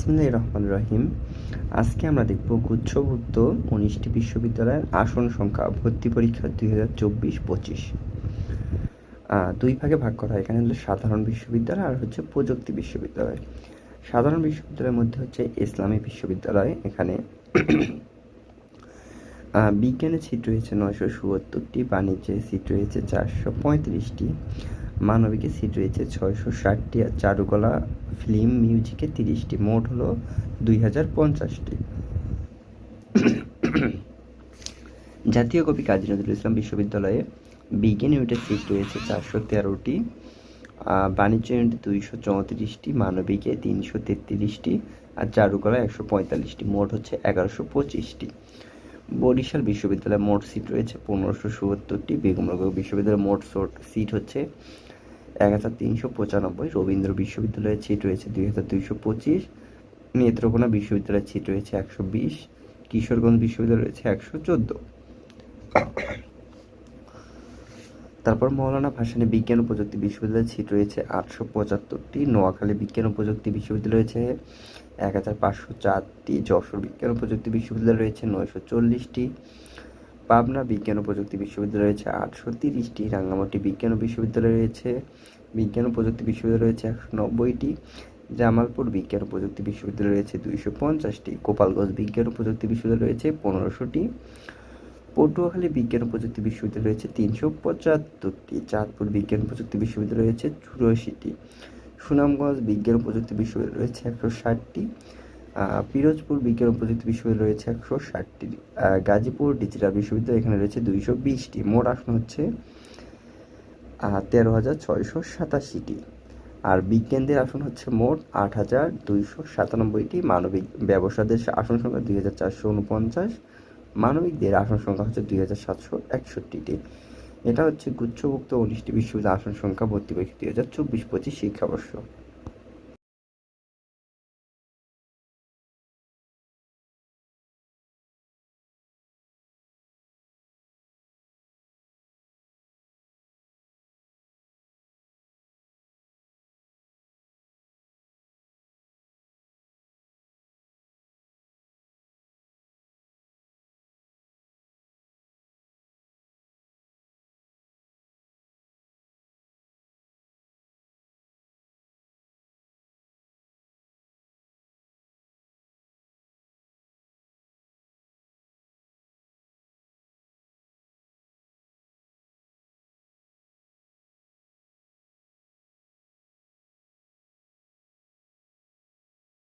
বিসমিল্লাহির রহমানির রহিম। আজকে আমরা দেখব গুচ্ছভুক্ত 19টি বিশ্ববিদ্যালয়ের আসন সংখ্যা ভর্তি পরীক্ষা 2024-25। দুই ভাগে ভাগ করা হয়। এখানে হলো সাধারণ বিশ্ববিদ্যালয় আর হচ্ছে প্রযুক্তি বিশ্ববিদ্যালয়। সাধারণ বিশ্ববিদ্যালয়ের মধ্যে হচ্ছে ইসলামী বিশ্ববিদ্যালয়। এখানে বিজ্ঞানের সিট রয়েছে 977টি, বাণিজ্যের সিট রয়েছে 435টি, মানবিকে সিট রয়েছে 660টি, আর চারুকলা, ফিল্ম, মিউজিকে 30টি। মোট হলো 2050টি। জাতীয় কবি কাজী নজরুল ইসলাম বিশ্ববিদ্যালয়ে বিজ্ঞান ইউনিটের সিট রয়েছে 413টি, বাণিজ্য ইউনিটে 234টি, মানবিকে 333টি, আর চারুকলা 145টি। মোট হচ্ছে 1125টি। বরিশাল বিশ্ববিদ্যালয়ে মোট সিট রয়েছে 1577টি, বেগম রোকেয়া বিশ্ববিদ্যালয়ে মোট সিট হচ্ছে 1395, রবীন্দ্র বিশ্ববিদ্যালয়ের সিট রয়েছে 2225, নেত্রকোনা বিশ্ববিদ্যালয়ের সিট রয়েছে 120, কিশোরগঞ্জ বিশ্ববিদ্যালয় রয়েছে 114। তারপর মৌলানা ভাসানী বিজ্ঞান ও প্রযুক্তি বিশ্ববিদ্যালয়ের সিট রয়েছে 875টি, নোয়াখালী বিজ্ঞান ও প্রযুক্তি বিশ্ববিদ্যালয় রয়েছে 1504টি, যশোর বিজ্ঞান ও প্রযুক্তি বিশ্ববিদ্যালয় রয়েছে 940টি, পাবনা বিজ্ঞান ও প্রযুক্তি বিশ্ববিদ্যালয় রয়েছে 830টি, রাঙ্গামাটি বিজ্ঞান ও বিশ্ববিদ্যালয় রয়েছে বিজ্ঞান ও প্রযুক্তি বিশ্ববিদ্যালয় রয়েছে 190টি, জামালপুর বিজ্ঞান ও প্রযুক্তি বিশ্ববিদ্যালয় রয়েছে 250টি, গোপালগঞ্জ বিজ্ঞান ও প্রযুক্তি বিশ্ববিদ্যালয় রয়েছে 1500টি, পটুয়াখালী বিজ্ঞান ও প্রযুক্তি বিশ্ববিদ্যালয় রয়েছে 375টি, চাঁদপুর বিজ্ঞান ও প্রযুক্তি বিশ্ববিদ্যালয় রয়েছে 84টি, সুনামগঞ্জ বিজ্ঞান ও প্রযুক্তি বিশ্ববিদ্যালয় রয়েছে 160টি, পিরোজপুর বিজ্ঞান ও প্রযুক্তি বিশ্ববিদ্যালয় রয়েছে 160টি, গাজীপুর ডিজিটাল বিশ্ববিদ্যালয় এখানে রয়েছে 220টি। মোট আসন হচ্ছে 13,687টি। আর বিজ্ঞানদের আসন হচ্ছে মোট 8,297টি, মানবিক ব্যবসাদের আসন সংখ্যা 2,449, মানবিকদের আসন সংখ্যা হচ্ছে 2,761টি। এটা হচ্ছে গুচ্ছভুক্ত 19টি বিশ্ববিদ্যালয়ের আসন সংখ্যা ভর্তি পরীক্ষা 2024-25 শিক্ষাবর্ষ।